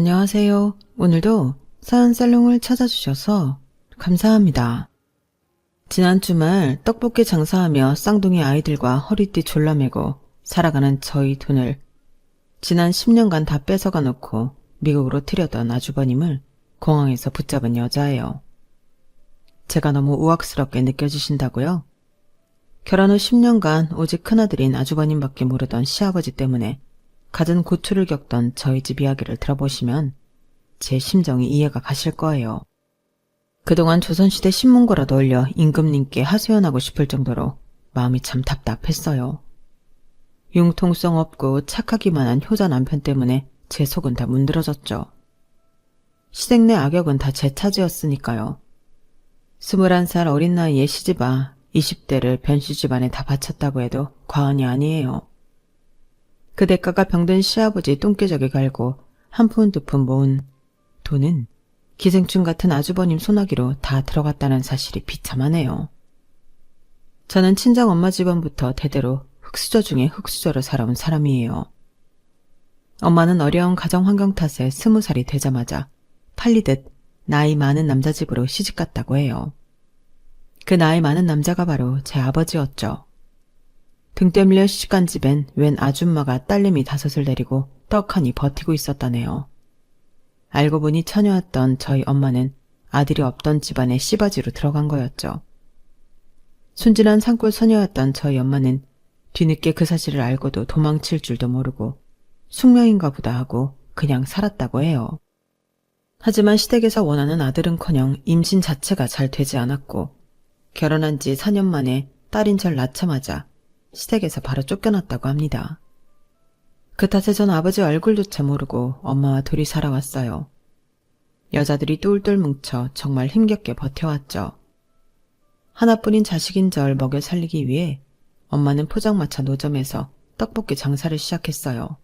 안녕하세요. 오늘도 사연살롱을 찾아주셔서 감사합니다. 지난 주말 떡볶이 장사하며 쌍둥이 아이들과 허리띠 졸라매고 살아가는 저희 돈을 지난 10년간 다 뺏어가 놓고 미국으로 튀려던 아주버님을 공항에서 붙잡은 여자예요. 제가 너무 우악스럽게 느껴지신다고요? 결혼 후 10년간 오직 큰아들인 아주버님밖에 모르던 시아버지 때문에 갖은 고초를 겪던 저희 집 이야기를 들어보시면 제 심정이 이해가 가실 거예요. 그동안 조선시대 신문고라도 올려 임금님께 하소연하고 싶을 정도로 마음이 참 답답했어요. 융통성 없고 착하기만 한 효자 남편 때문에 제 속은 다 문드러졌죠. 시댁 내 악역은 다 제 차지였으니까요. 21살 어린 나이에 시집아 20대를 변씨 집안에 다 바쳤다고 해도 과언이 아니에요. 그 대가가 병든 시아버지 똥개저기 갈고 한 푼 두 푼 모은 돈은 기생충 같은 아주버님 소나기로 다 들어갔다는 사실이 비참하네요. 저는 친정 엄마 집안부터 대대로 흙수저 중에 흙수저로 살아온 사람이에요. 엄마는 어려운 가정 환경 탓에 20살이 되자마자 팔리듯 나이 많은 남자 집으로 시집갔다고 해요. 그 나이 많은 남자가 바로 제 아버지였죠. 등 때밀려 시집간 집엔 웬 아줌마가 딸내미 5을 데리고 떡하니 버티고 있었다네요. 알고 보니 처녀였던 저희 엄마는 아들이 없던 집안에 씨바지로 들어간 거였죠. 순진한 산골 소녀였던 저희 엄마는 뒤늦게 그 사실을 알고도 도망칠 줄도 모르고 숙명인가 보다 하고 그냥 살았다고 해요. 하지만 시댁에서 원하는 아들은커녕 임신 자체가 잘 되지 않았고 결혼한 지 4년 만에 딸인 절 낳자마자 시댁에서 바로 쫓겨났다고 합니다. 그 탓에 전 아버지 얼굴조차 모르고 엄마와 둘이 살아왔어요. 여자들이 똘똘 뭉쳐 정말 힘겹게 버텨왔죠. 하나뿐인 자식인 절 먹여 살리기 위해 엄마는 포장마차 노점에서 떡볶이 장사를 시작했어요.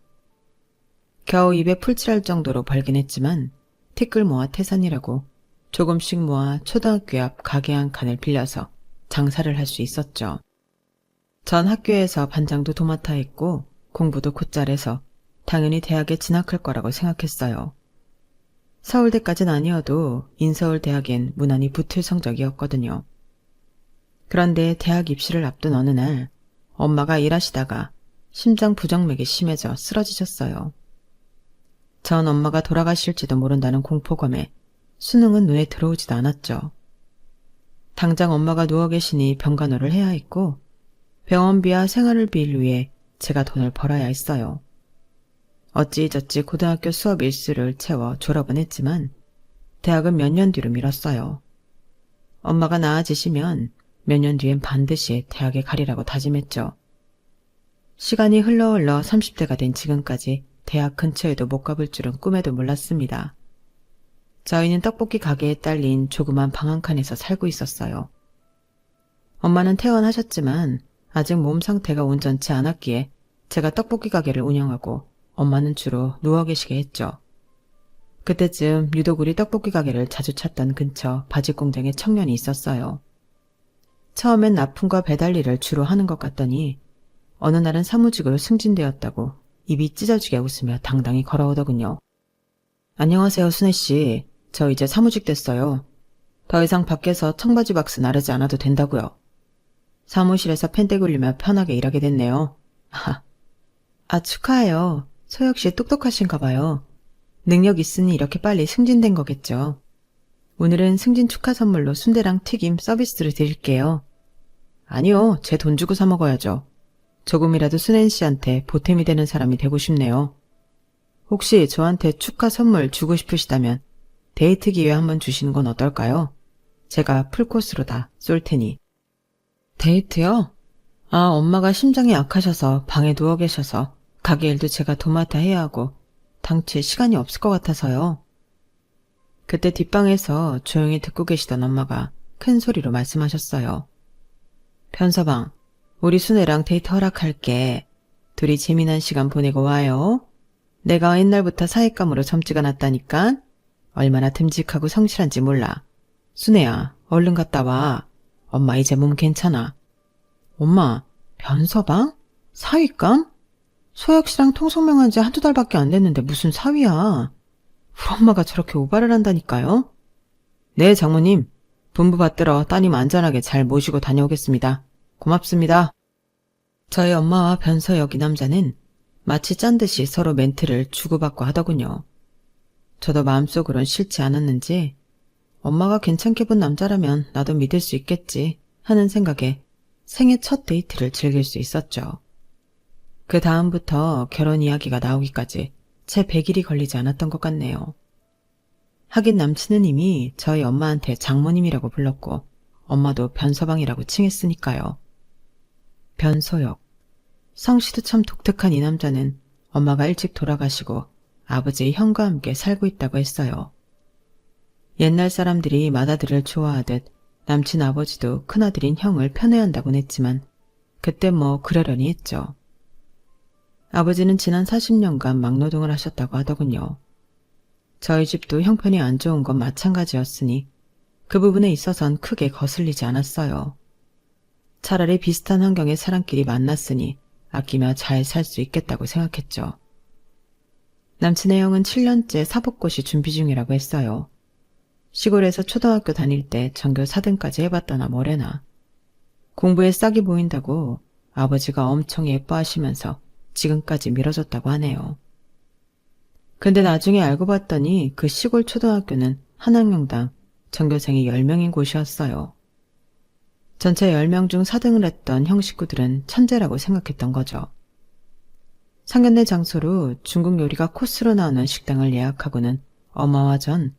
겨우 입에 풀칠할 정도로 벌긴 했지만 티끌 모아 태산이라고 조금씩 모아 초등학교 앞 가게 한 칸을 빌려서 장사를 할 수 있었죠. 전 학교에서 반장도 도맡아 했고 공부도 곧잘해서 당연히 대학에 진학할 거라고 생각했어요. 서울대까진 아니어도 인서울대학엔 무난히 붙을 성적이었거든요. 그런데 대학 입시를 앞둔 어느 날 엄마가 일하시다가 심장 부정맥이 심해져 쓰러지셨어요. 전 엄마가 돌아가실지도 모른다는 공포감에 수능은 눈에 들어오지도 않았죠. 당장 엄마가 누워 계시니 병간호를 해야 했고 병원비와 생활비를 위해 제가 돈을 벌어야 했어요. 어찌저찌 고등학교 수업 일수를 채워 졸업은 했지만 대학은 몇 년 뒤로 미뤘어요. 엄마가 나아지시면 몇 년 뒤엔 반드시 대학에 가리라고 다짐했죠. 시간이 흘러 30대가 된 지금까지 대학 근처에도 못 가볼 줄은 꿈에도 몰랐습니다. 저희는 떡볶이 가게에 딸린 조그만 방 한 칸에서 살고 있었어요. 엄마는 퇴원하셨지만 아직 몸 상태가 온전치 않았기에 제가 떡볶이 가게를 운영하고 엄마는 주로 누워 계시게 했죠. 그때쯤 유독 우리 떡볶이 가게를 자주 찾던 근처 바지 공장에 청년이 있었어요. 처음엔 납품과 배달 일을 주로 하는 것 같더니 어느 날은 사무직으로 승진되었다고 입이 찢어지게 웃으며 당당히 걸어오더군요. 안녕하세요, 순애씨. 저 이제 사무직 됐어요. 더 이상 밖에서 청바지 박스 나르지 않아도 된다고요. 사무실에서 펜대 굴리며 편하게 일하게 됐네요. 축하해요. 소혁씨 똑똑하신가 봐요. 능력 있으니 이렇게 빨리 승진된 거겠죠. 오늘은 승진 축하 선물로 순대랑 튀김 서비스로 드릴게요. 아니요, 제 돈 주고 사 먹어야죠. 조금이라도 순애씨한테 보탬이 되는 사람이 되고 싶네요. 혹시 저한테 축하 선물 주고 싶으시다면 데이트 기회 한번 주시는 건 어떨까요? 제가 풀코스로 다 쏠 테니. 데이트요? 엄마가 심장이 약하셔서 방에 누워 계셔서 가게 일도 제가 도맡아 해야 하고 당최 시간이 없을 것 같아서요. 그때 뒷방에서 조용히 듣고 계시던 엄마가 큰 소리로 말씀하셨어요. 편서방, 우리 순애랑 데이트 허락할게. 둘이 재미난 시간 보내고 와요. 내가 옛날부터 사익감으로 점찍어 놨다니까. 얼마나 듬직하고 성실한지 몰라. 순애야, 얼른 갔다 와. 엄마 이제 몸 괜찮아. 엄마, 변서방? 사윗감? 소혁씨랑 통성명한 지 한두 달밖에 안 됐는데 무슨 사위야. 우리 엄마가 저렇게 오바를 한다니까요? 네, 장모님. 분부 받들어 따님 안전하게 잘 모시고 다녀오겠습니다. 고맙습니다. 저희 엄마와 변서역 이 남자는 마치 짠 듯이 서로 멘트를 주고받고 하더군요. 저도 마음속으론 싫지 않았는지 엄마가 괜찮게 본 남자라면 나도 믿을 수 있겠지 하는 생각에 생애 첫 데이트를 즐길 수 있었죠. 그 다음부터 결혼 이야기가 나오기까지 채 100일이 걸리지 않았던 것 같네요. 하긴 남친은 이미 저희 엄마한테 장모님이라고 불렀고 엄마도 변서방이라고 칭했으니까요. 변소역. 성씨도 참 독특한 이 남자는 엄마가 일찍 돌아가시고 아버지의 형과 함께 살고 있다고 했어요. 옛날 사람들이 맏아들을 좋아하듯 남친 아버지도 큰아들인 형을 편애한다곤 했지만 그때 뭐 그러려니 했죠. 아버지는 지난 40년간 막노동을 하셨다고 하더군요. 저희 집도 형편이 안 좋은 건 마찬가지였으니 그 부분에 있어선 크게 거슬리지 않았어요. 차라리 비슷한 환경의 사람끼리 만났으니 아끼며 잘 살 수 있겠다고 생각했죠. 남친의 형은 7년째 사법고시 준비 중이라고 했어요. 시골에서 초등학교 다닐 때 전교 4등까지 해봤다나 뭐래나. 공부에 싹이 보인다고 아버지가 엄청 예뻐하시면서 지금까지 미뤄졌다고 하네요. 근데 나중에 알고 봤더니 그 시골 초등학교는 한 학년당 전교생이 10명인 곳이었어요. 전체 10명 중 4등을 했던 형 식구들은 천재라고 생각했던 거죠. 상견례 장소로 중국 요리가 코스로 나오는 식당을 예약하고는 엄마와 전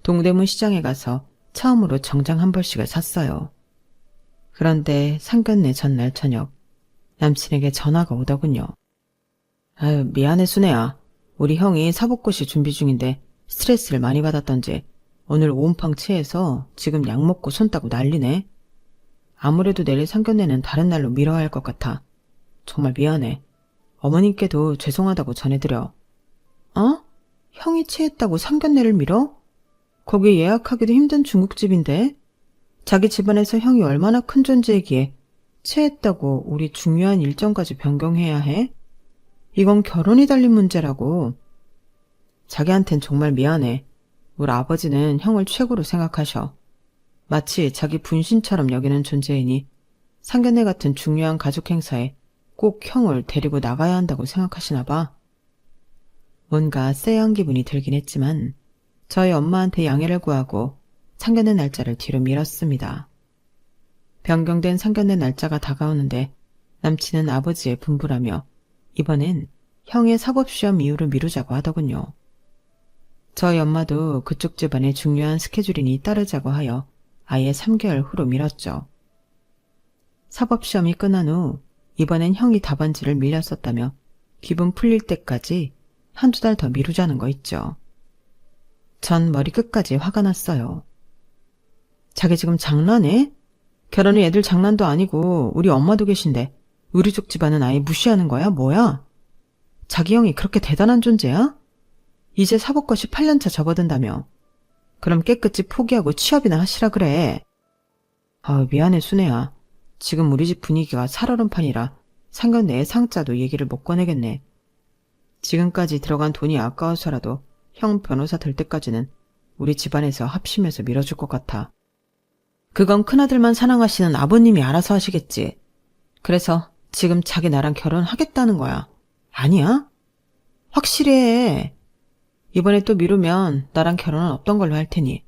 동대문 시장에 가서 처음으로 정장 한 벌씩을 샀어요. 그런데 상견례 전날 저녁 남친에게 전화가 오더군요. 아유, 미안해 순애야. 우리 형이 사법고시 준비 중인데 스트레스를 많이 받았던지 오늘 온팡 체해서 지금 약 먹고 손 따고 난리네. 아무래도 내일 상견례는 다른 날로 미뤄야 할 것 같아. 정말 미안해. 어머님께도 죄송하다고 전해드려. 어? 형이 체했다고 상견례를 미뤄? 거기 예약하기도 힘든 중국집인데? 자기 집안에서 형이 얼마나 큰 존재이기에 체했다고 우리 중요한 일정까지 변경해야 해? 이건 결혼이 달린 문제라고. 자기한텐 정말 미안해. 우리 아버지는 형을 최고로 생각하셔. 마치 자기 분신처럼 여기는 존재이니 상견례 같은 중요한 가족 행사에 꼭 형을 데리고 나가야 한다고 생각하시나 봐. 뭔가 쎄한 기분이 들긴 했지만 저희 엄마한테 양해를 구하고 상견례 날짜를 뒤로 미뤘습니다. 변경된 상견례 날짜가 다가오는데 남친은 아버지의 분부라며 이번엔 형의 사법시험 이유를 미루자고 하더군요. 저희 엄마도 그쪽 집안의 중요한 스케줄이니 따르자고 하여 아예 3개월 후로 미뤘죠. 사법시험이 끝난 후 이번엔 형이 답안지를 밀렸었다며 기분 풀릴 때까지 한두 달 더 미루자는 거 있죠. 전 머리 끝까지 화가 났어요. 자기 지금 장난해? 결혼이 애들 장난도 아니고 우리 엄마도 계신데 우리 쪽 집안은 아예 무시하는 거야? 뭐야? 자기 형이 그렇게 대단한 존재야? 이제 사법고시 8년차 접어든다며. 그럼 깨끗이 포기하고 취업이나 하시라 그래. 미안해 순애야. 지금 우리 집 분위기가 살얼음판이라 상견례에 상자도 얘기를 못 꺼내겠네. 지금까지 들어간 돈이 아까워서라도 형 변호사 될 때까지는 우리 집안에서 합심해서 밀어줄 것 같아. 그건 큰아들만 사랑하시는 아버님이 알아서 하시겠지. 그래서 지금 자기 나랑 결혼하겠다는 거야. 아니야? 확실히 해. 이번에 또 미루면 나랑 결혼은 없던 걸로 할 테니.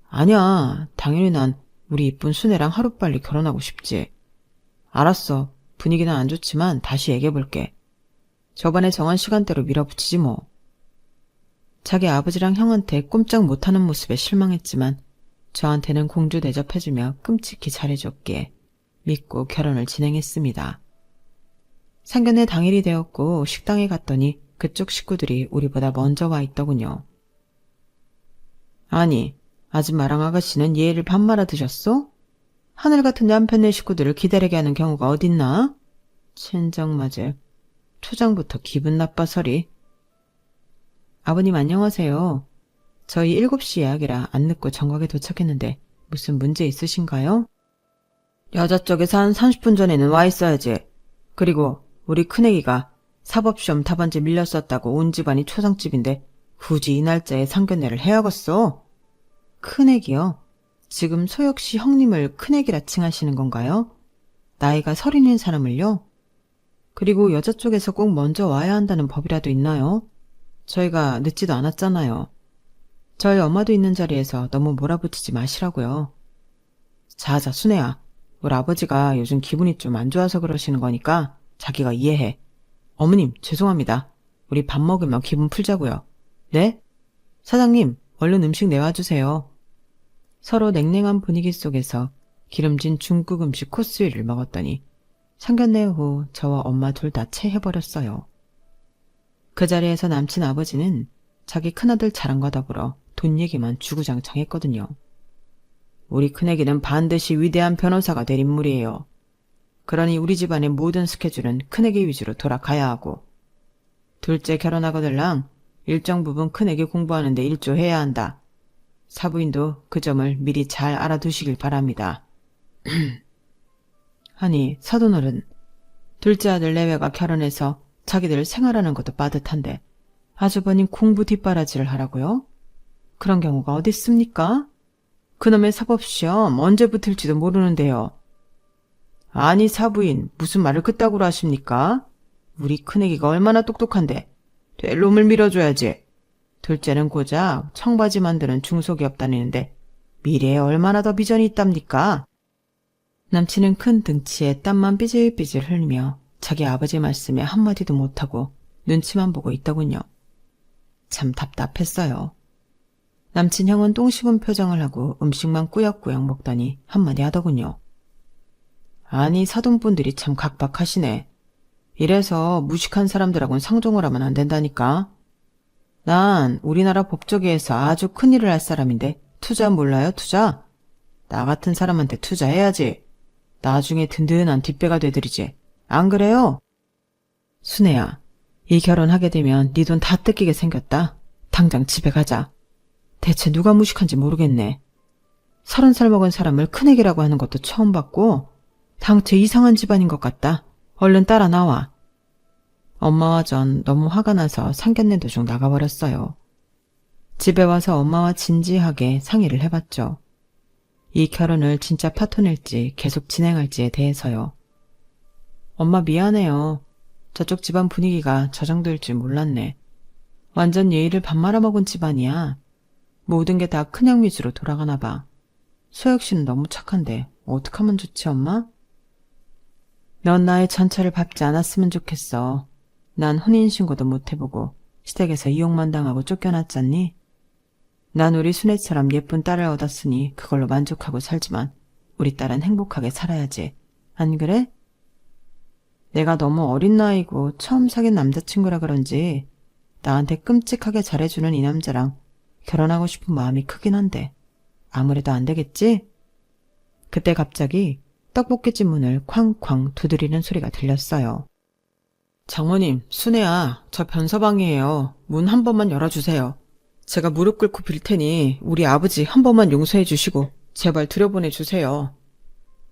아니야. 당연히 난 우리 이쁜 순애랑 하루빨리 결혼하고 싶지. 알았어. 분위기는 안 좋지만 다시 얘기해볼게. 저번에 정한 시간대로 밀어붙이지 뭐. 자기 아버지랑 형한테 꼼짝 못하는 모습에 실망했지만 저한테는 공주 대접해주며 끔찍히 잘해줬기에 믿고 결혼을 진행했습니다. 상견례 당일이 되었고 식당에 갔더니 그쪽 식구들이 우리보다 먼저 와 있더군요. 아니, 아줌마랑 아가씨는 예의를 밥 말아 드셨어? 하늘 같은 남편네 식구들을 기다리게 하는 경우가 어딨나? 첸장맞을. 초장부터 기분 나빠서리. 아버님 안녕하세요. 저희 7시 예약이라 안 늦고 정각에 도착했는데 무슨 문제 있으신가요? 여자 쪽에서 한 30분 전에는 와 있어야지. 그리고 우리 큰애기가 사법시험 답안지 밀렸었다고 온 집안이 초상집인데 굳이 이 날짜에 상견례를 해야겠어? 큰애기요? 지금 소혁씨 형님을 큰애기라 칭하시는 건가요? 나이가 서른인 사람을요? 그리고 여자 쪽에서 꼭 먼저 와야 한다는 법이라도 있나요? 저희가 늦지도 않았잖아요. 저희 엄마도 있는 자리에서 너무 몰아붙이지 마시라고요. 자자, 순애야. 우리 아버지가 요즘 기분이 좀 안 좋아서 그러시는 거니까 자기가 이해해. 어머님, 죄송합니다. 우리 밥 먹으면 기분 풀자고요. 네? 사장님, 얼른 음식 내와주세요. 서로 냉랭한 분위기 속에서 기름진 중국 음식 코스 요리를 먹었더니 상견례 후 저와 엄마 둘 다 체해버렸어요. 그 자리에서 남친 아버지는 자기 큰아들 자랑과 더불어 돈 얘기만 주구장창했거든요. 우리 큰애기는 반드시 위대한 변호사가 될 인물이에요. 그러니 우리 집안의 모든 스케줄은 큰애기 위주로 돌아가야 하고, 둘째 결혼하거들랑 일정 부분 큰애기 공부하는데 일조해야 한다. 사부인도 그 점을 미리 잘 알아두시길 바랍니다. 아니, 사돈어른, 둘째 아들 내외가 결혼해서 자기들 생활하는 것도 빠듯한데 아주버님 공부 뒷바라지를 하라고요? 그런 경우가 어디 있습니까? 그놈의 사법시험 언제 붙을지도 모르는데요. 아니 사부인, 무슨 말을 그따구로 하십니까? 우리 큰애기가 얼마나 똑똑한데 될 놈을 밀어줘야지. 둘째는 고작 청바지 만드는 중소기업 다니는데 미래에 얼마나 더 비전이 있답니까? 남친은 큰 등치에 땀만 삐질삐질 흘리며 자기 아버지 말씀에 한마디도 못하고 눈치만 보고 있더군요. 참 답답했어요. 남친 형은 똥 씹은 표정을 하고 음식만 꾸역꾸역 먹더니 한마디 하더군요. 아니 사돈분들이 참 각박하시네. 이래서 무식한 사람들하고는 상종을 하면 안 된다니까. 난 우리나라 법조계에서 아주 큰일을 할 사람인데 투자 몰라요 투자? 나 같은 사람한테 투자해야지. 나중에 든든한 뒷배가 되드리지. 안 그래요? 순애야, 이 결혼하게 되면 네 돈 다 뜯기게 생겼다. 당장 집에 가자. 대체 누가 무식한지 모르겠네. 30살 먹은 사람을 큰애기라고 하는 것도 처음 봤고 당최 이상한 집안인 것 같다. 얼른 따라 나와. 엄마와 전 너무 화가 나서 상견례 도중 나가버렸어요. 집에 와서 엄마와 진지하게 상의를 해봤죠. 이 결혼을 진짜 파토낼지 계속 진행할지에 대해서요. 엄마 미안해요. 저쪽 집안 분위기가 저 정도일 줄 몰랐네. 완전 예의를 밥 말아먹은 집안이야. 모든 게 다 큰형 위주로 돌아가나 봐. 소혁 씨는 너무 착한데 어떡하면 좋지 엄마? 넌 나의 전처를 밟지 않았으면 좋겠어. 난 혼인신고도 못 해보고 시댁에서 이용만 당하고 쫓겨났잖니? 난 우리 순애처럼 예쁜 딸을 얻었으니 그걸로 만족하고 살지만 우리 딸은 행복하게 살아야지. 안 그래? 내가 너무 어린 나이고 처음 사귄 남자친구라 그런지 나한테 끔찍하게 잘해주는 이 남자랑 결혼하고 싶은 마음이 크긴 한데 아무래도 안 되겠지? 그때 갑자기 떡볶이집 문을 쾅쾅 두드리는 소리가 들렸어요. 장모님, 순애야, 저 변서방이에요. 문 한 번만 열어주세요. 제가 무릎 꿇고 빌 테니 우리 아버지 한 번만 용서해 주시고 제발 들여보내주세요.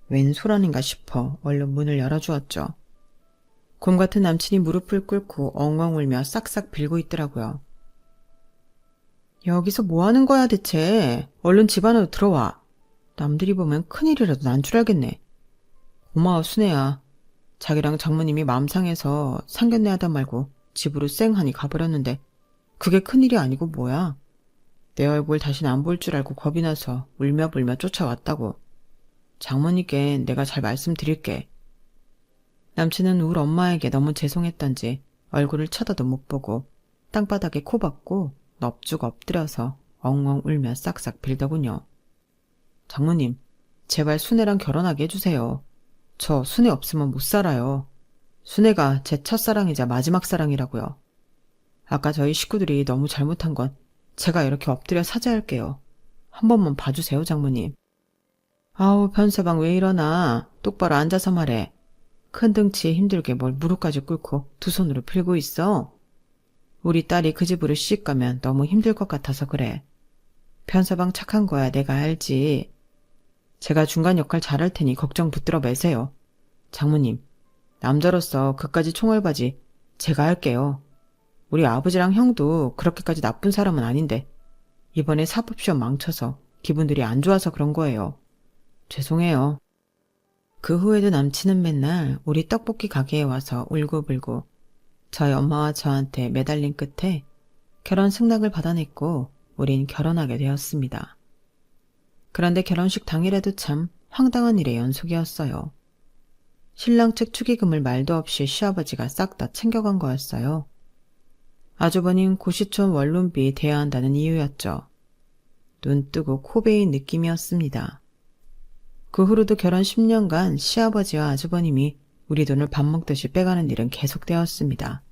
웬 소란인가 싶어 얼른 문을 열어주었죠. 곰 같은 남친이 무릎을 꿇고 엉엉 울며 싹싹 빌고 있더라고요. 여기서 뭐 하는 거야 대체? 얼른 집 안으로 들어와. 남들이 보면 큰일이라도 난 줄 알겠네. 고마워 순애야. 자기랑 장모님이 마음 상해서 상견례 하다 말고 집으로 쌩하니 가버렸는데 그게 큰일이 아니고 뭐야. 내 얼굴 다시는 안 볼 줄 알고 겁이 나서 울며불며 쫓아왔다고. 장모님께 내가 잘 말씀드릴게. 남친은 울 엄마에게 너무 죄송했던지 얼굴을 쳐다도 못 보고 땅바닥에 코 박고 넙죽 엎드려서 엉엉 울며 싹싹 빌더군요. 장모님, 제발 순애랑 결혼하게 해주세요. 저 순애 없으면 못 살아요. 순애가 제 첫사랑이자 마지막 사랑이라고요. 아까 저희 식구들이 너무 잘못한 건 제가 이렇게 엎드려 사죄할게요. 한 번만 봐주세요, 장모님. 아우, 변서방 왜 이러나. 똑바로 앉아서 말해. 큰 등치에 힘들게 뭘 무릎까지 꿇고 두 손으로 빌고 있어. 우리 딸이 그 집으로 시집 가면 너무 힘들 것 같아서 그래. 변서방 착한 거야 내가 알지. 제가 중간 역할 잘할 테니 걱정 붙들어 매세요. 장모님, 남자로서 그까지 총알바지 제가 할게요. 우리 아버지랑 형도 그렇게까지 나쁜 사람은 아닌데 이번에 사법시험 망쳐서 기분들이 안 좋아서 그런 거예요. 죄송해요. 그 후에도 남친은 맨날 우리 떡볶이 가게에 와서 울고불고 저희 엄마와 저한테 매달린 끝에 결혼 승낙을 받아냈고 우린 결혼하게 되었습니다. 그런데 결혼식 당일에도 참 황당한 일의 연속이었어요. 신랑 측 축의금을 말도 없이 시아버지가 싹 다 챙겨간 거였어요. 아주버님 고시촌 원룸비 대야 한다는 이유였죠. 눈 뜨고 코 베인 느낌이었습니다. 그 후로도 결혼 10년간 시아버지와 아주버님이 우리 돈을 밥 먹듯이 빼가는 일은 계속되었습니다.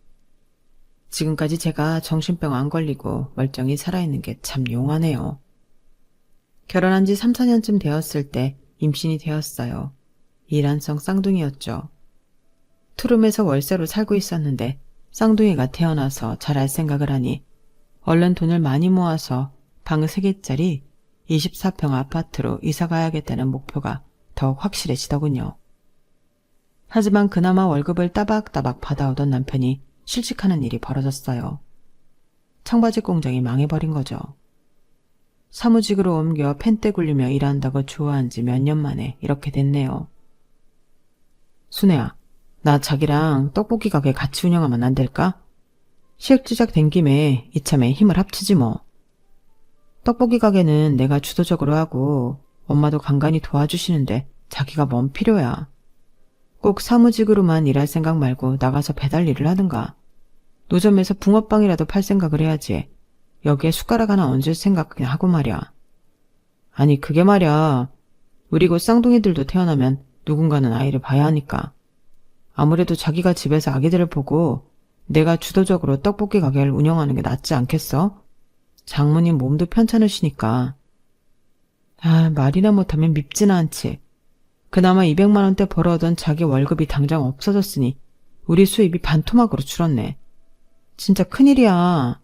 지금까지 제가 정신병 안 걸리고 멀쩡히 살아있는 게 참 용하네요. 결혼한 지 3, 4년쯤 되었을 때 임신이 되었어요. 이란성 쌍둥이였죠. 투룸에서 월세로 살고 있었는데 쌍둥이가 태어나서 잘할 생각을 하니 얼른 돈을 많이 모아서 방 3개짜리 24평 아파트로 이사가야겠다는 목표가 더욱 확실해지더군요. 하지만 그나마 월급을 따박따박 받아오던 남편이 실직하는 일이 벌어졌어요. 청바지 공장이 망해버린 거죠. 사무직으로 옮겨 펜대 굴리며 일한다고 좋아한 지 몇 년 만에 이렇게 됐네요. 순애야, 나 자기랑 떡볶이 가게 같이 운영하면 안 될까? 시액주작 된 김에 이참에 힘을 합치지 뭐. 떡볶이 가게는 내가 주도적으로 하고 엄마도 간간히 도와주시는데 자기가 뭔 필요야. 꼭 사무직으로만 일할 생각 말고 나가서 배달 일을 하든가. 노점에서 붕어빵이라도 팔 생각을 해야지. 여기에 숟가락 하나 얹을 생각 그냥 하고 말이야. 아니 그게 말이야. 우리 곧 쌍둥이들도 태어나면 누군가는 아이를 봐야 하니까. 아무래도 자기가 집에서 아기들을 보고 내가 주도적으로 떡볶이 가게를 운영하는 게 낫지 않겠어? 장모님 몸도 편찮으시니까. 아, 말이나 못하면 밉지는 않지. 그나마 200만 원대 벌어오던 자기 월급이 당장 없어졌으니 우리 수입이 반토막으로 줄었네. 진짜 큰일이야.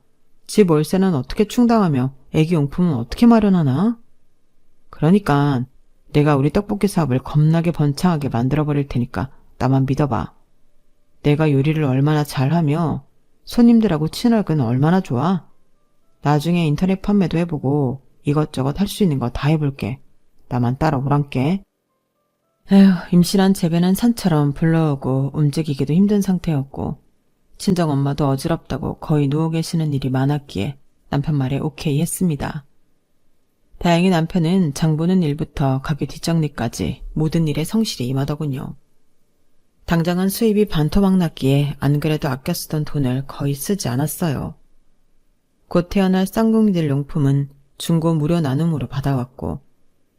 집 월세는 어떻게 충당하며 애기 용품은 어떻게 마련하나? 그러니까 내가 우리 떡볶이 사업을 겁나게 번창하게 만들어버릴 테니까 나만 믿어봐. 내가 요리를 얼마나 잘하며 손님들하고 친하기는 얼마나 좋아. 나중에 인터넷 판매도 해보고 이것저것 할 수 있는 거 다 해볼게. 나만 따라오란께. 에휴, 임신한 제배는 산처럼 불러오고 움직이기도 힘든 상태였고 친정엄마도 어지럽다고 거의 누워 계시는 일이 많았기에 남편 말에 오케이 했습니다. 다행히 남편은 장 보는 일부터 가게 뒷정리까지 모든 일에 성실히 임하더군요. 당장은 수입이 반토막 났기에 안 그래도 아껴 쓰던 돈을 거의 쓰지 않았어요. 곧 태어날 쌍둥이들 용품은 중고 무료 나눔으로 받아왔고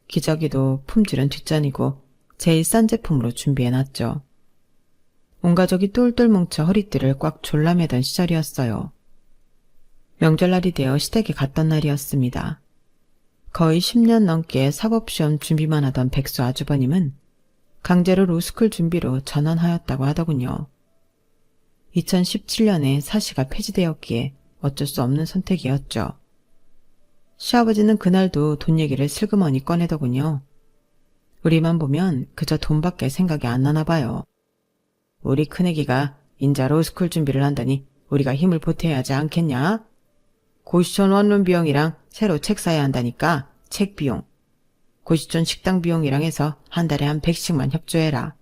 기저귀도 품질은 뒷전이고 제일 싼 제품으로 준비해놨죠. 온 가족이 똘똘 뭉쳐 허리띠를 꽉 졸라매던 시절이었어요. 명절날이 되어 시댁에 갔던 날이었습니다. 거의 10년 넘게 사법시험 준비만 하던 백수 아주버님은 강제로 로스쿨 준비로 전환하였다고 하더군요. 2017년에 사시가 폐지되었기에 어쩔 수 없는 선택이었죠. 시아버지는 그날도 돈 얘기를 슬그머니 꺼내더군요. 우리만 보면 그저 돈밖에 생각이 안 나나 봐요. 우리 큰애기가 인자 로스쿨 준비를 한다니 우리가 힘을 보태야 하지 않겠냐? 고시촌 원룸 비용이랑 새로 책 사야 한다니까 책 비용. 고시촌 식당 비용이랑 해서 한 달에 한 100씩만 협조해라.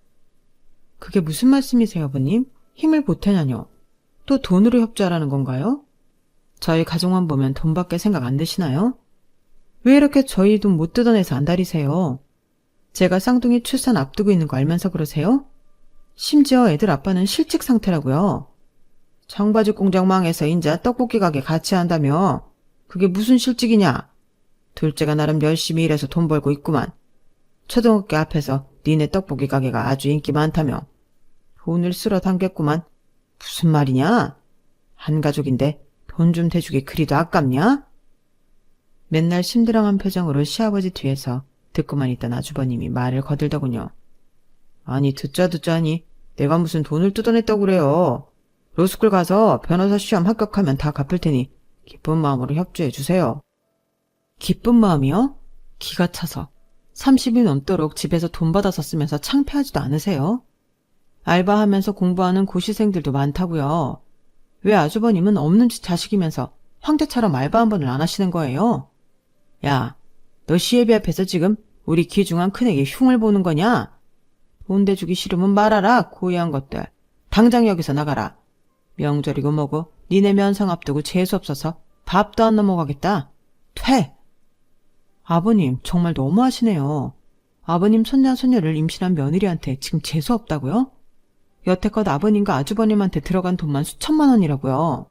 그게 무슨 말씀이세요, 아버님? 힘을 보태냐뇨? 또 돈으로 협조하라는 건가요? 저희 가족만 보면 돈밖에 생각 안 드시나요? 왜 이렇게 저희 돈 못 뜯어내서 안달이세요? 제가 쌍둥이 출산 앞두고 있는 거 알면서 그러세요? 심지어 애들 아빠는 실직 상태라고요. 청바지 공장 망해서 인자 떡볶이 가게 같이 한다며. 그게 무슨 실직이냐. 둘째가 나름 열심히 일해서 돈 벌고 있구만. 초등학교 앞에서 니네 떡볶이 가게가 아주 인기 많다며. 돈을 쓸어 담겼구만. 무슨 말이냐? 한 가족인데 돈 좀 대주기 그리도 아깝냐? 맨날 심드렁한 표정으로 시아버지 뒤에서 듣고만 있던 아주버님이 말을 거들더군요. 아니 듣자니 내가 무슨 돈을 뜯어냈다고 그래요. 로스쿨 가서 변호사 시험 합격하면 다 갚을 테니 기쁜 마음으로 협조해 주세요. 기쁜 마음이요? 기가 차서 30이 넘도록 집에서 돈 받아서 쓰면서 창피하지도 않으세요? 알바하면서 공부하는 고시생들도 많다고요. 왜 아주버님은 없는 집 자식이면서 황제처럼 알바 한 번을 안 하시는 거예요? 야, 너 시애비 앞에서 지금 우리 귀중한 큰애기 흉을 보는 거냐? 돈 대주기 싫으면 말아라, 고의한 것들. 당장 여기서 나가라. 명절이고 뭐고 니네 면상 앞두고 재수없어서 밥도 안 넘어가겠다. 퇴! 아버님, 정말 너무하시네요. 아버님 손자 손녀를 임신한 며느리한테 지금 재수없다고요? 여태껏 아버님과 아주버님한테 들어간 돈만 수천만 원이라고요.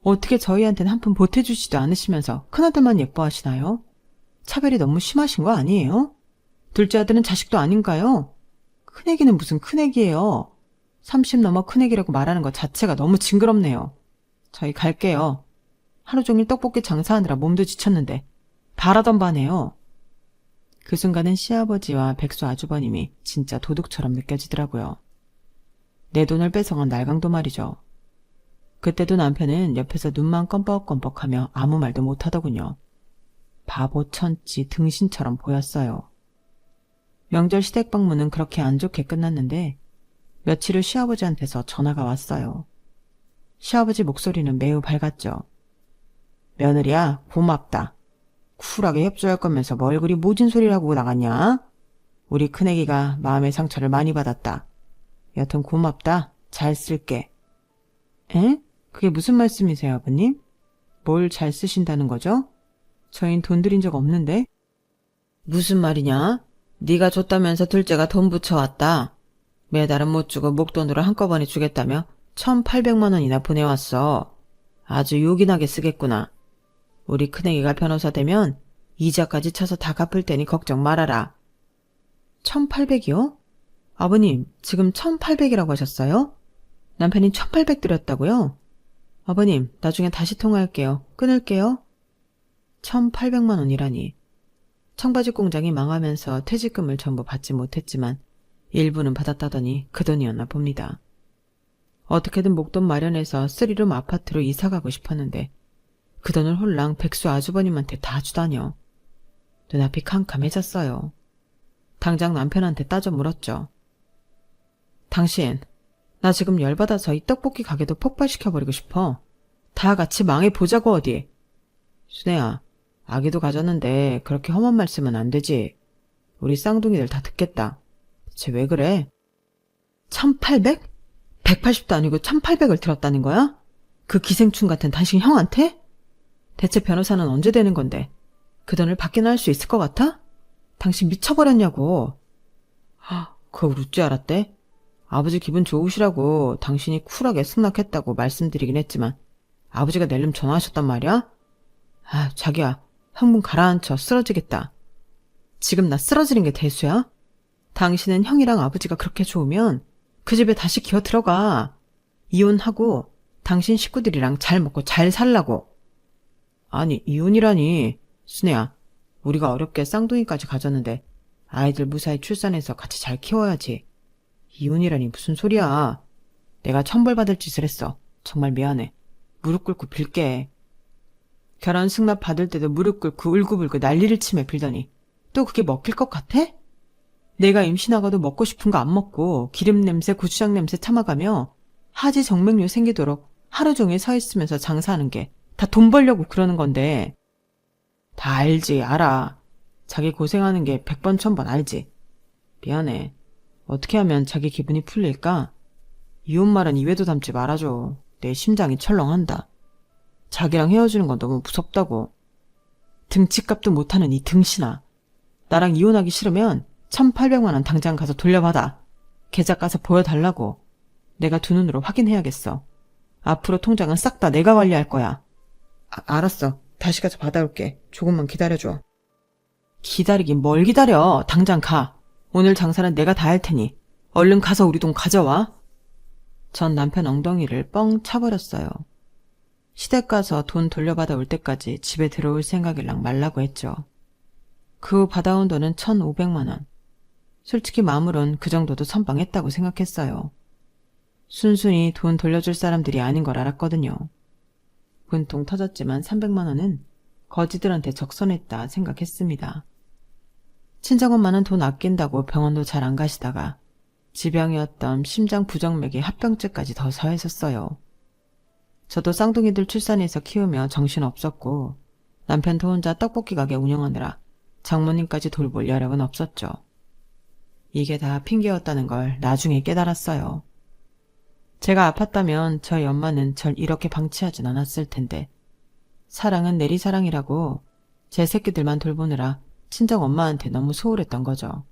어떻게 저희한테는 한 푼 보태주지도 않으시면서 큰아들만 예뻐하시나요? 차별이 너무 심하신 거 아니에요? 둘째 아들은 자식도 아닌가요? 큰애기는 무슨 큰애기예요. 30 넘어 큰애기라고 말하는 것 자체가 너무 징그럽네요. 저희 갈게요. 하루 종일 떡볶이 장사하느라 몸도 지쳤는데 바라던 바네요. 그 순간은 시아버지와 백수 아주버님이 진짜 도둑처럼 느껴지더라고요. 내 돈을 뺏어간 날강도 말이죠. 그때도 남편은 옆에서 눈만 껌뻑껌뻑하며 아무 말도 못하더군요. 바보 천지 등신처럼 보였어요. 명절 시댁 방문은 그렇게 안 좋게 끝났는데 며칠 후 시아버지한테서 전화가 왔어요. 시아버지 목소리는 매우 밝았죠. 며느리야, 고맙다. 쿨하게 협조할 거면서 뭘 그리 모진 소리를 하고 나갔냐? 우리 큰애기가 마음의 상처를 많이 받았다. 여튼 고맙다. 잘 쓸게. 에? 그게 무슨 말씀이세요, 아버님? 뭘 잘 쓰신다는 거죠? 저흰 돈 들인 적 없는데? 무슨 말이냐? 네가 줬다면서 둘째가 돈 붙여왔다. 매달은 못 주고 목돈으로 한꺼번에 주겠다며 1,800만 원이나 보내왔어. 아주 요긴하게 쓰겠구나. 우리 큰애기가 변호사 되면 이자까지 쳐서 다 갚을 테니 걱정 말아라. 1,800이요? 아버님, 지금 1,800이라고 하셨어요? 남편이 1,800 드렸다고요? 아버님, 나중에 다시 통화할게요. 끊을게요. 1,800만 원이라니. 청바지 공장이 망하면서 퇴직금을 전부 받지 못했지만 일부는 받았다더니 그 돈이었나 봅니다. 어떻게든 목돈 마련해서 3룸 아파트로 이사가고 싶었는데 그 돈을 홀랑 백수 아주버님한테 다 주다녀. 눈앞이 캄캄해졌어요. 당장 남편한테 따져 물었죠. 당신, 나 지금 열받아서 이 떡볶이 가게도 폭발시켜버리고 싶어. 다 같이 망해보자고 어디. 순애야, 아기도 가졌는데 그렇게 험한 말씀은 안 되지. 우리 쌍둥이들 다 듣겠다. 대체 왜 그래? 1,800? 180도 아니고 1,800을 들었다는 거야? 그 기생충 같은 당신 형한테? 대체 변호사는 언제 되는 건데 그 돈을 받기나 할 수 있을 것 같아? 당신 미쳐버렸냐고. 그걸 웃지 알았대? 아버지 기분 좋으시라고 당신이 쿨하게 승낙했다고 말씀드리긴 했지만 아버지가 낼름 전화하셨단 말이야? 자기야, 형분 가라앉혀 쓰러지겠다. 지금 나 쓰러지는 게 대수야? 당신은 형이랑 아버지가 그렇게 좋으면 그 집에 다시 기어 들어가. 이혼하고 당신 식구들이랑 잘 먹고 잘 살라고. 아니, 이혼이라니. 순애야, 우리가 어렵게 쌍둥이까지 가졌는데 아이들 무사히 출산해서 같이 잘 키워야지. 이혼이라니 무슨 소리야. 내가 천벌받을 짓을 했어. 정말 미안해. 무릎 꿇고 빌게. 결혼 승낙 받을 때도 무릎 꿇고 울고불고 난리를 치며 빌더니 또 그게 먹힐 것 같아? 내가 임신하고도 먹고 싶은 거 안 먹고 기름 냄새, 고추장 냄새 참아가며 하지 정맥류 생기도록 하루 종일 서 있으면서 장사하는 게 다 돈 벌려고 그러는 건데. 다 알지, 알아. 자기 고생하는 게 100번 1000번 알지. 미안해. 어떻게 하면 자기 기분이 풀릴까? 이혼 말은 입에도 담지 말아줘. 내 심장이 철렁한다. 자기랑 헤어지는 건 너무 무섭다고. 등치값도 못하는 이 등신아. 나랑 이혼하기 싫으면 1,800만 원 당장 가서 돌려받아. 계좌 가서 보여달라고. 내가 두 눈으로 확인해야겠어. 앞으로 통장은 싹 다 내가 관리할 거야. 알았어. 다시 가서 받아올게. 조금만 기다려줘. 기다리긴 뭘 기다려. 당장 가. 오늘 장사는 내가 다 할 테니 얼른 가서 우리 돈 가져와. 전 남편 엉덩이를 뻥 차버렸어요. 시댁 가서 돈 돌려받아 올 때까지 집에 들어올 생각이랑 말라고 했죠. 그 후 받아온 돈은 1,500만 원. 솔직히 마음으론 그 정도도 선방했다고 생각했어요. 순순히 돈 돌려줄 사람들이 아닌 걸 알았거든요. 분통 터졌지만 300만 원은 거지들한테 적선했다 생각했습니다. 친정엄마는 돈 아낀다고 병원도 잘 안 가시다가 지병이었던 심장 부정맥에 합병증까지 더 서했었어요. 저도 쌍둥이들 출산해서 키우며 정신없었고 남편도 혼자 떡볶이 가게 운영하느라 장모님까지 돌볼 여력은 없었죠. 이게 다 핑계였다는 걸 나중에 깨달았어요. 제가 아팠다면 저희 엄마는 절 이렇게 방치하진 않았을 텐데 사랑은 내리사랑이라고 제 새끼들만 돌보느라 친정 엄마한테 너무 소홀했던 거죠.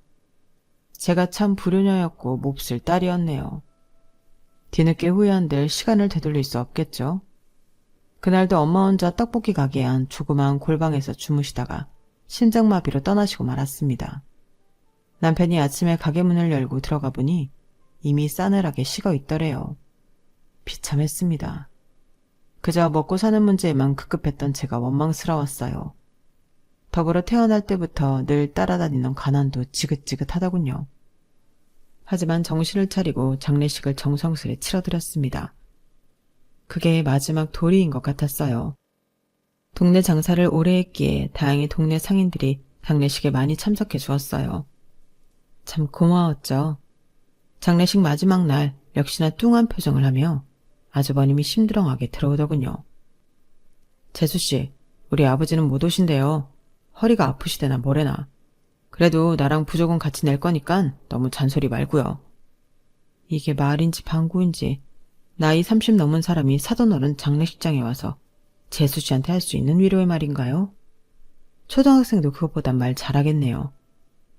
제가 참 불효녀였고 몹쓸 딸이었네요. 뒤늦게 후회한들 시간을 되돌릴 수 없겠죠. 그날도 엄마 혼자 떡볶이 가게에 한 조그마한 골방에서 주무시다가 심장마비로 떠나시고 말았습니다. 남편이 아침에 가게 문을 열고 들어가 보니 이미 싸늘하게 식어 있더래요. 비참했습니다. 그저 먹고 사는 문제에만 급급했던 제가 원망스러웠어요. 더불어 태어날 때부터 늘 따라다니는 가난도 지긋지긋하더군요. 하지만 정신을 차리고 장례식을 정성스레 치러드렸습니다. 그게 마지막 도리인 것 같았어요. 동네 장사를 오래 했기에 다행히 동네 상인들이 장례식에 많이 참석해 주었어요. 참 고마웠죠. 장례식 마지막 날 역시나 뚱한 표정을 하며 아주버님이 심드렁하게 들어오더군요. 재수씨, 우리 아버지는 못 오신대요. 허리가 아프시대나 뭐래나. 그래도 나랑 부조금 같이 낼 거니깐 너무 잔소리 말고요. 이게 말인지 방구인지 나이 30 넘은 사람이 사돈어른 장례식장에 와서 재수씨한테 할 수 있는 위로의 말인가요? 초등학생도 그것보단 말 잘하겠네요.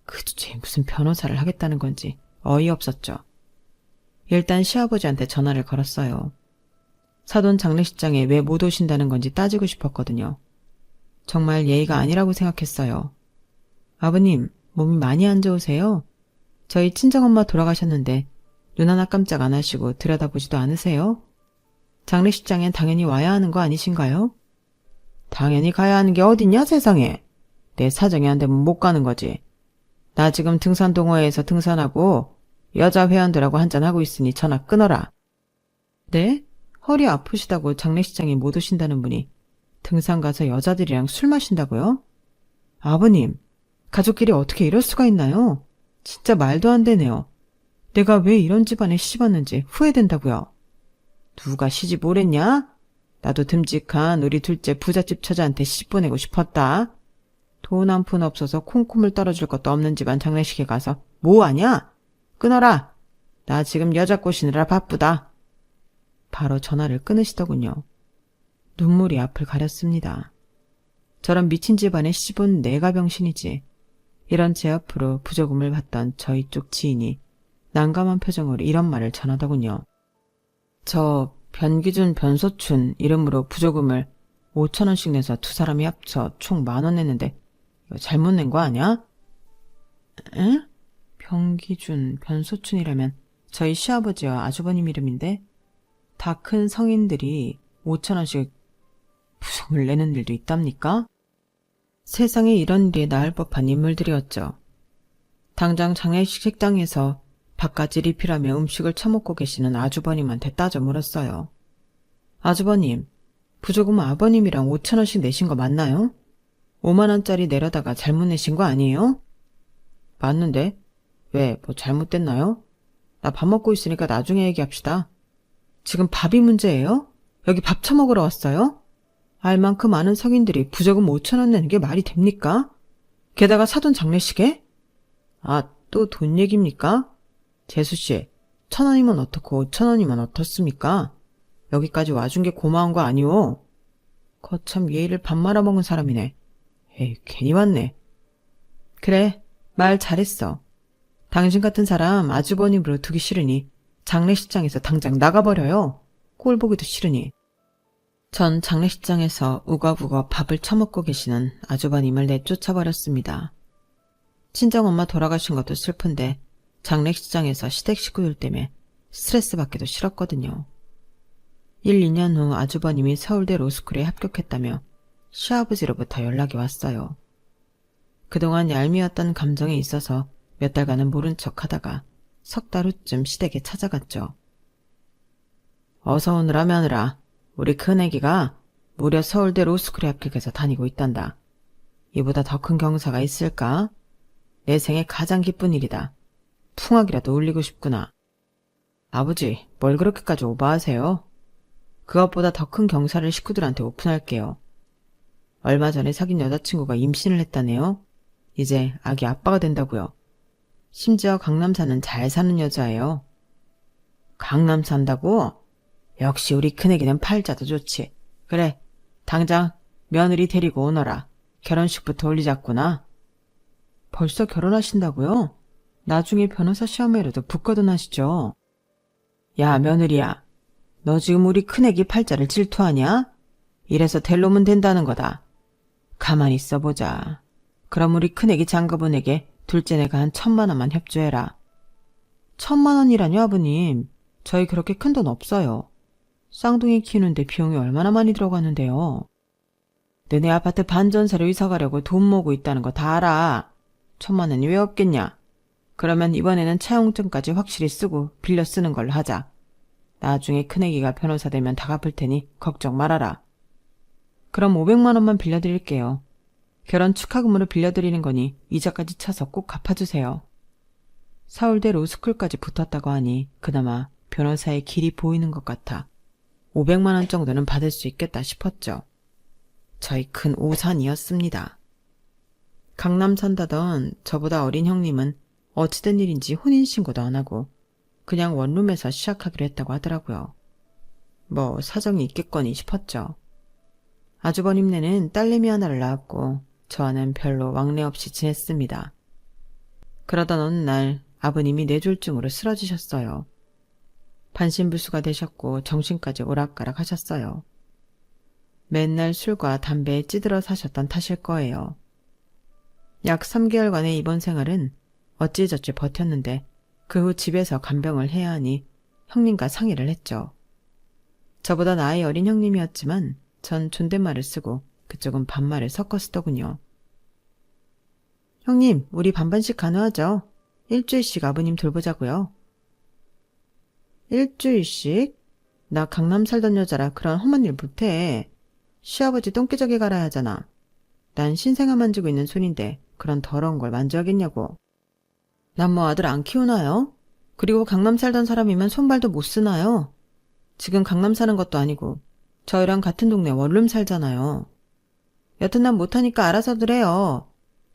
그 주제에 무슨 변호사를 하겠다는 건지 어이없었죠. 일단 시아버지한테 전화를 걸었어요. 사돈 장례식장에 왜 못 오신다는 건지 따지고 싶었거든요. 정말 예의가 아니라고 생각했어요. 아버님, 몸이 많이 안 좋으세요? 저희 친정엄마 돌아가셨는데 눈 하나 깜짝 안 하시고 들여다보지도 않으세요? 장례식장엔 당연히 와야 하는 거 아니신가요? 당연히 가야 하는 게 어딨냐 세상에. 내 사정이 안 되면 못 가는 거지. 나 지금 등산동호회에서 등산하고 여자 회원들하고 한잔하고 있으니 전화 끊어라. 네? 허리 아프시다고 장례식장에 못 오신다는 분이 등산 가서 여자들이랑 술 마신다고요? 아버님, 가족끼리 어떻게 이럴 수가 있나요? 진짜 말도 안 되네요. 내가 왜 이런 집안에 시집왔는지 후회된다고요. 누가 시집 오랬냐? 나도 듬직한 우리 둘째 부잣집 처자한테 시집 보내고 싶었다. 돈 한 푼 없어서 콩쿠물 떨어질 것도 없는 집안 장례식에 가서 뭐하냐? 끊어라. 나 지금 여자 꼬시느라 바쁘다. 바로 전화를 끊으시더군요. 눈물이 앞을 가렸습니다. 저런 미친 집안에 시집온 내가 병신이지. 이런 제 앞으로 부조금을 받던 저희 쪽 지인이 난감한 표정으로 이런 말을 전하더군요. 저 변기준 변소춘 이름으로 부조금을 5,000원씩 내서 두 사람이 합쳐 총 10,000원 냈는데 이거 잘못 낸 거 아니야? 에? 변기준 변소춘이라면 저희 시아버지와 아주버님 이름인데 다 큰 성인들이 5,000원씩 부조금을 내는 일도 있답니까? 세상에 이런 일이 나을 법한 인물들이었죠. 당장 장례식 식당에서 밥까지 리필하며 음식을 처먹고 계시는 아주버님한테 따져 물었어요. 아주버님, 부조금 아버님이랑 5,000원씩 내신 거 맞나요? 5만원짜리 내려다가 잘못 내신 거 아니에요? 맞는데? 왜, 뭐 잘못됐나요? 나 밥 먹고 있으니까 나중에 얘기합시다. 지금 밥이 문제예요? 여기 밥 처먹으러 왔어요? 알만큼 많은 성인들이 부조금 5,000원 내는 게 말이 됩니까? 게다가 사돈 장례식에? 아, 또 돈 얘기입니까? 재수씨, 1,000원이면 어떻고 5,000원이면 어떻습니까? 여기까지 와준 게 고마운 거 아니오? 거참 예의를 밥 말아먹은 사람이네. 에이, 괜히 왔네. 그래, 말 잘했어. 당신 같은 사람 아주버님으로 두기 싫으니 장례식장에서 당장 나가버려요. 꼴 보기도 싫으니. 전 장례식장에서 우거우거 밥을 처먹고 계시는 아주버님을 내쫓아버렸습니다. 친정엄마 돌아가신 것도 슬픈데 장례식장에서 시댁 식구들 때문에 스트레스 받기도 싫었거든요. 1, 2년 후 아주버님이 서울대 로스쿨에 합격했다며 시아버지로부터 연락이 왔어요. 그동안 얄미웠던 감정에 있어서 몇 달간은 모른 척하다가 석 달 후쯤 시댁에 찾아갔죠. 어서 오느라 며느라, 우리 큰애기가 무려 서울대 로스쿨에 합격해서 다니고 있단다. 이보다 더 큰 경사가 있을까? 내 생애 가장 기쁜 일이다. 풍악이라도 울리고 싶구나. 아버지, 뭘 그렇게까지 오버하세요? 그것보다 더 큰 경사를 식구들한테 오픈할게요. 얼마 전에 사귄 여자친구가 임신을 했다네요. 이제 아기 아빠가 된다고요. 심지어 강남 사는 잘 사는 여자예요. 강남 산다고? 역시 우리 큰애기는 팔자도 좋지. 그래, 당장 며느리 데리고 오너라. 결혼식부터 올리자꾸나. 벌써 결혼하신다고요? 나중에 변호사 시험에라도 붙거든 하시죠. 야, 며느리야. 너 지금 우리 큰애기 팔자를 질투하냐? 이래서 될 놈은 된다는 거다. 가만히 있어보자. 그럼 우리 큰애기 장가분에게 둘째 내가 한 1,000만 원만 협조해라. 1,000만 원이라뇨, 아버님? 저희 그렇게 큰 돈 없어요. 쌍둥이 키우는데 비용이 얼마나 많이 들어가는데요. 너네 아파트 반전세로 이사 가려고 돈 모으고 있다는 거 다 알아. 1,000만 원이 왜 없겠냐? 그러면 이번에는 차용증까지 확실히 쓰고 빌려 쓰는 걸로 하자. 나중에 큰애기가 변호사 되면 다 갚을 테니 걱정 말아라. 그럼 500만 원만 빌려드릴게요. 결혼 축하금으로 빌려드리는 거니 이자까지 쳐서 꼭 갚아주세요. 서울대 로스쿨까지 붙었다고 하니 그나마 변호사의 길이 보이는 것 같아 500만 원 정도는 받을 수 있겠다 싶었죠. 저희 큰 오산이었습니다. 강남 산다던 저보다 어린 형님은 어찌된 일인지 혼인신고도 안 하고 그냥 원룸에서 시작하기로 했다고 하더라고요. 뭐 사정이 있겠거니 싶었죠. 아주버님네는 딸내미 하나를 낳았고 저와는 별로 왕래 없이 지냈습니다. 그러던 어느 날 아버님이 뇌졸중으로 쓰러지셨어요. 반신불수가 되셨고 정신까지 오락가락 하셨어요. 맨날 술과 담배에 찌들어 사셨던 탓일 거예요. 약 3개월간의 입원 생활은 어찌저찌 버텼는데 그 후 집에서 간병을 해야 하니 형님과 상의를 했죠. 저보다 나이 어린 형님이었지만 전 존댓말을 쓰고 그쪽은 반말을 섞어 쓰더군요. 형님, 우리 반반씩 간호하죠. 일주일씩 아버님 돌보자고요. 일주일씩? 나 강남 살던 여자라 그런 험한 일 못해. 시아버지 똥기저귀 갈아야 하잖아. 난 신생아 만지고 있는 손인데 그런 더러운 걸 만져야겠냐고. 난 뭐 아들 안 키우나요? 그리고 강남 살던 사람이면 손발도 못 쓰나요? 지금 강남 사는 것도 아니고 저희랑 같은 동네 원룸 살잖아요. 여튼 난 못하니까 알아서들 해요.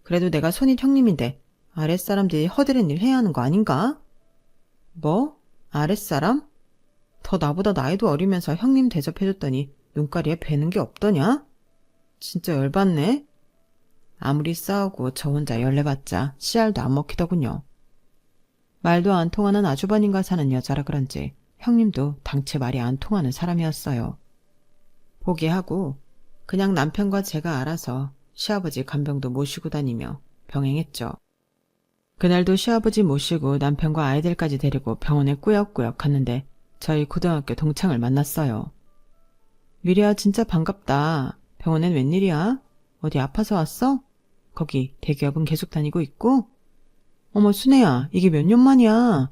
그래도 내가 손윗 형님인데 아랫사람들이 허드렛 일 해야 하는 거 아닌가? 뭐? 아랫사람? 더 나보다 나이도 어리면서 형님 대접해줬더니 눈가리에 뵈는 게 없더냐? 진짜 열받네. 아무리 싸우고 저 혼자 열내봤자 씨알도 안 먹히더군요. 말도 안 통하는 아주버님과 사는 여자라 그런지 형님도 당최 말이 안 통하는 사람이었어요. 포기하고 그냥 남편과 제가 알아서 시아버지 간병도 모시고 다니며 병행했죠. 그날도 시아버지 모시고 남편과 아이들까지 데리고 병원에 꾸역꾸역 갔는데 저희 고등학교 동창을 만났어요. 미리야 진짜 반갑다. 병원엔 웬일이야? 어디 아파서 왔어? 거기 대기업은 계속 다니고 있고? 어머 순애야 이게 몇 년 만이야.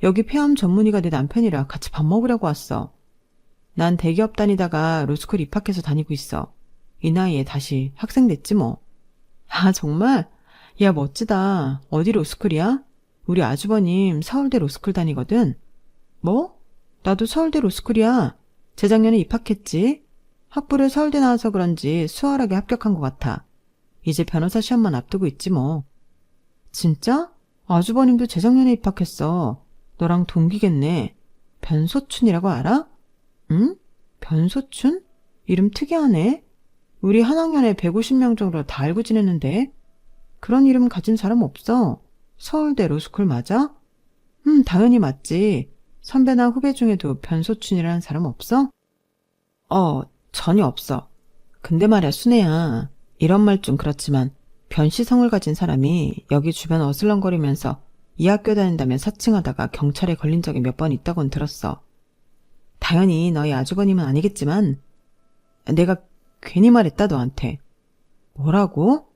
여기 폐암 전문의가 내 남편이라 같이 밥 먹으려고 왔어. 난 대기업 다니다가 로스쿨 입학해서 다니고 있어. 이 나이에 다시 학생 됐지 뭐. 아 정말? 야 멋지다. 어디 로스쿨이야? 우리 아주버님 서울대 로스쿨 다니거든. 뭐? 나도 서울대 로스쿨이야. 재작년에 입학했지. 학부를 서울대 나와서 그런지 수월하게 합격한 것 같아. 이제 변호사 시험만 앞두고 있지 뭐. 진짜? 아주버님도 재작년에 입학했어. 너랑 동기겠네. 변소춘이라고 알아? 응? 변소춘? 이름 특이하네. 우리 한 학년에 150명 정도 다 알고 지냈는데. 그런 이름 가진 사람 없어. 서울대 로스쿨 맞아? 당연히 맞지. 선배나 후배 중에도 변소춘이라는 사람 없어? 전혀 없어. 근데 말야 순애야. 이런 말 좀 그렇지만 변씨성을 가진 사람이 여기 주변 어슬렁거리면서 이 학교 다닌다면 사칭하다가 경찰에 걸린 적이 몇 번 있다고는 들었어. 당연히 너희 아주버님은 아니겠지만 내가 괜히 말했다 너한테. 뭐라고?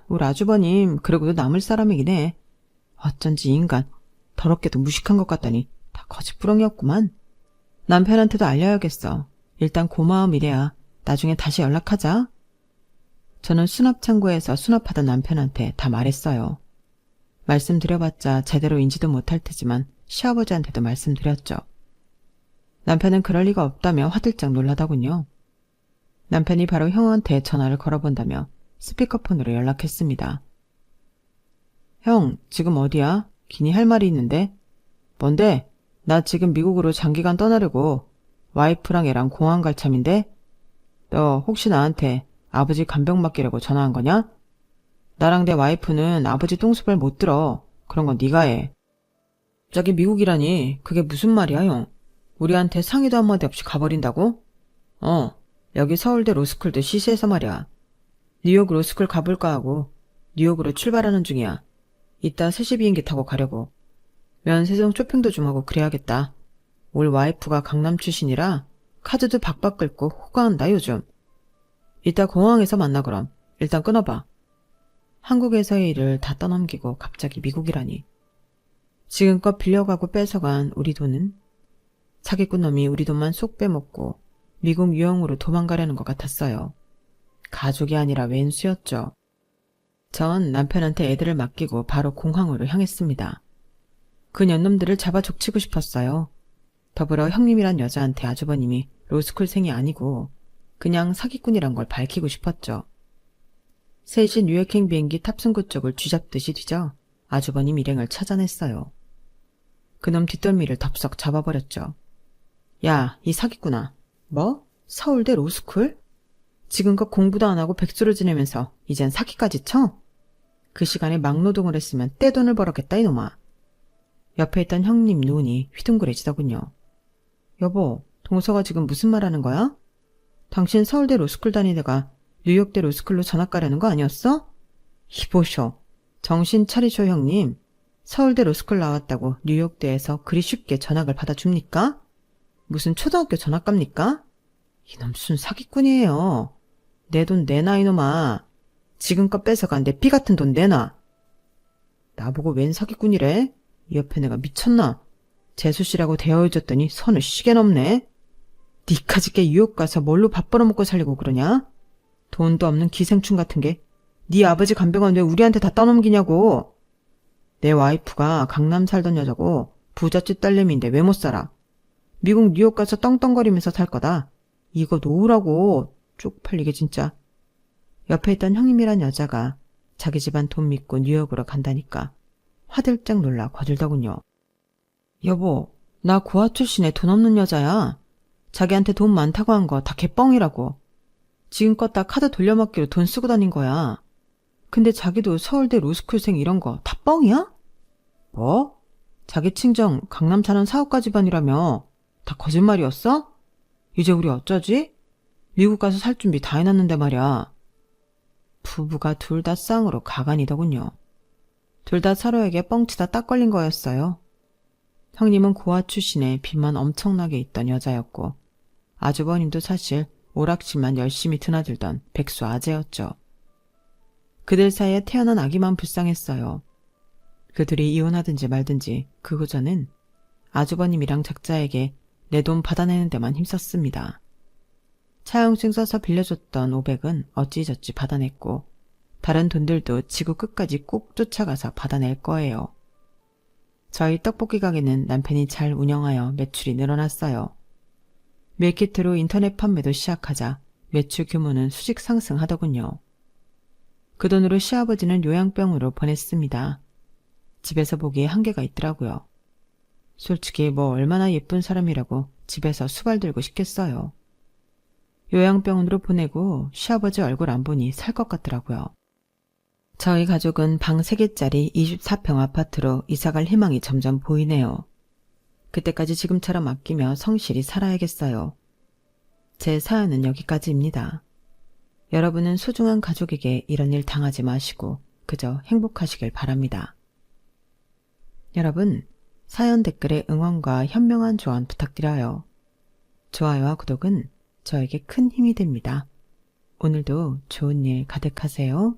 우리 아주버님 그러고도 남을 사람이긴 해. 어쩐지 이 인간 더럽게도 무식한 것 같다니 다 거짓부렁이었구만. 남편한테도 알려야겠어. 일단 고마움 이래야 나중에 다시 연락하자. 저는 수납창고에서 수납하던 남편한테 다 말했어요. 말씀드려봤자 제대로 인지도 못할 테지만 시아버지한테도 말씀드렸죠. 남편은 그럴 리가 없다며 화들짝 놀라더군요. 남편이 바로 형한테 전화를 걸어본다며 스피커폰으로 연락했습니다. 형, 지금 어디야? 기니 할 말이 있는데. 뭔데? 나 지금 미국으로 장기간 떠나려고. 와이프랑 애랑 공항 갈 참인데? 너 혹시 나한테 아버지 간병 맡기려고 전화한 거냐? 나랑 내 와이프는 아버지 똥수발 못 들어. 그런 건 네가 해. 갑자기 미국이라니 그게 무슨 말이야, 형? 우리한테 상의도 한마디 없이 가버린다고? 여기 서울대 로스쿨도 시시해서 말이야. 뉴욕 로스쿨 가볼까 하고 뉴욕으로 출발하는 중이야. 이따 3시 비행기 타고 가려고. 면세점 쇼핑도 좀 하고 그래야겠다. 올 와이프가 강남 출신이라 카드도 박박 긁고 호가한다 요즘. 이따 공항에서 만나 그럼. 일단 끊어봐. 한국에서의 일을 다 떠넘기고 갑자기 미국이라니. 지금껏 빌려가고 뺏어간 우리 돈은 사기꾼 놈이 우리 돈만 쏙 빼먹고 미국 유형으로 도망가려는 것 같았어요. 가족이 아니라 왼수였죠. 전 남편한테 애들을 맡기고 바로 공항으로 향했습니다. 그 년놈들을 잡아 족치고 싶었어요. 더불어 형님이란 여자한테 아주버님이 로스쿨생이 아니고 그냥 사기꾼이란 걸 밝히고 싶었죠. 셋이 뉴욕행 비행기 탑승구 쪽을 쥐잡듯이 뒤져 아주버님 일행을 찾아냈어요. 그놈 뒷덜미를 덥석 잡아버렸죠. 야, 이 사기꾼아. 뭐? 서울대 로스쿨? 지금껏 공부도 안 하고 백수로 지내면서 이젠 사기까지 쳐? 그 시간에 막노동을 했으면 떼돈을 벌었겠다 이놈아. 옆에 있던 형님 눈이 휘둥그레지더군요. 여보, 동서가 지금 무슨 말하는 거야? 당신 서울대 로스쿨 다니다가 뉴욕대 로스쿨로 전학 가려는 거 아니었어? 이보쇼. 정신 차리쇼 형님. 서울대 로스쿨 나왔다고 뉴욕대에서 그리 쉽게 전학을 받아줍니까? 무슨 초등학교 전학갑니까? 이놈 순 사기꾼이에요. 내 돈 내놔 이놈아. 지금껏 뺏어간 내 피 같은 돈 내놔. 나보고 웬 사기꾼이래? 이 옆에 내가 미쳤나? 재수씨라고 대여해줬더니 선을 시계 넘네. 니까짓게 뉴욕 가서 뭘로 밥 벌어먹고 살려고 그러냐? 돈도 없는 기생충 같은 게 네 아버지 간병은 왜 우리한테 다 떠넘기냐고. 내 와이프가 강남 살던 여자고 부잣집 딸내미인데 왜 못 살아? 미국 뉴욕 가서 떵떵거리면서 살 거다. 이거 놓으라고. 쪽팔리게 진짜. 옆에 있던 형님이란 여자가 자기 집안 돈 믿고 뉴욕으로 간다니까 화들짝 놀라 거들더군요. 여보, 나 고아 출신의 돈 없는 여자야. 자기한테 돈 많다고 한 거 다 개뻥이라고. 지금껏 다 카드 돌려막기로 돈 쓰고 다닌 거야. 근데 자기도 서울대 로스쿨생 이런 거 다 뻥이야? 뭐? 자기 친정 강남 사는 사업가 집안이라며. 다 거짓말이었어? 이제 우리 어쩌지? 미국 가서 살 준비 다 해놨는데 말이야. 부부가 둘 다 쌍으로 가관이더군요. 둘 다 서로에게 뻥치다 딱 걸린 거였어요. 형님은 고아 출신에 빚만 엄청나게 있던 여자였고 아주버님도 사실 오락실만 열심히 드나들던 백수 아재였죠. 그들 사이에 태어난 아기만 불쌍했어요. 그들이 이혼하든지 말든지 그 후저는 아주버님이랑 작자에게 내 돈 받아내는 데만 힘썼습니다. 차용증 써서 빌려줬던 500은 어찌저찌 받아냈고 다른 돈들도 지구 끝까지 꼭 쫓아가서 받아낼 거예요. 저희 떡볶이 가게는 남편이 잘 운영하여 매출이 늘어났어요. 밀키트로 인터넷 판매도 시작하자 매출 규모는 수직 상승하더군요. 그 돈으로 시아버지는 요양병으로 보냈습니다. 집에서 보기에 한계가 있더라고요. 솔직히 뭐 얼마나 예쁜 사람이라고 집에서 수발 들고 싶겠어요. 요양병원으로 보내고 시아버지 얼굴 안 보니 살 것 같더라고요. 저희 가족은 방 3개짜리 24평 아파트로 이사갈 희망이 점점 보이네요. 그때까지 지금처럼 아끼며 성실히 살아야겠어요. 제 사연은 여기까지입니다. 여러분은 소중한 가족에게 이런 일 당하지 마시고 그저 행복하시길 바랍니다. 여러분, 사연 댓글에 응원과 현명한 조언 부탁드려요. 좋아요와 구독은 저에게 큰 힘이 됩니다. 오늘도 좋은 일 가득하세요.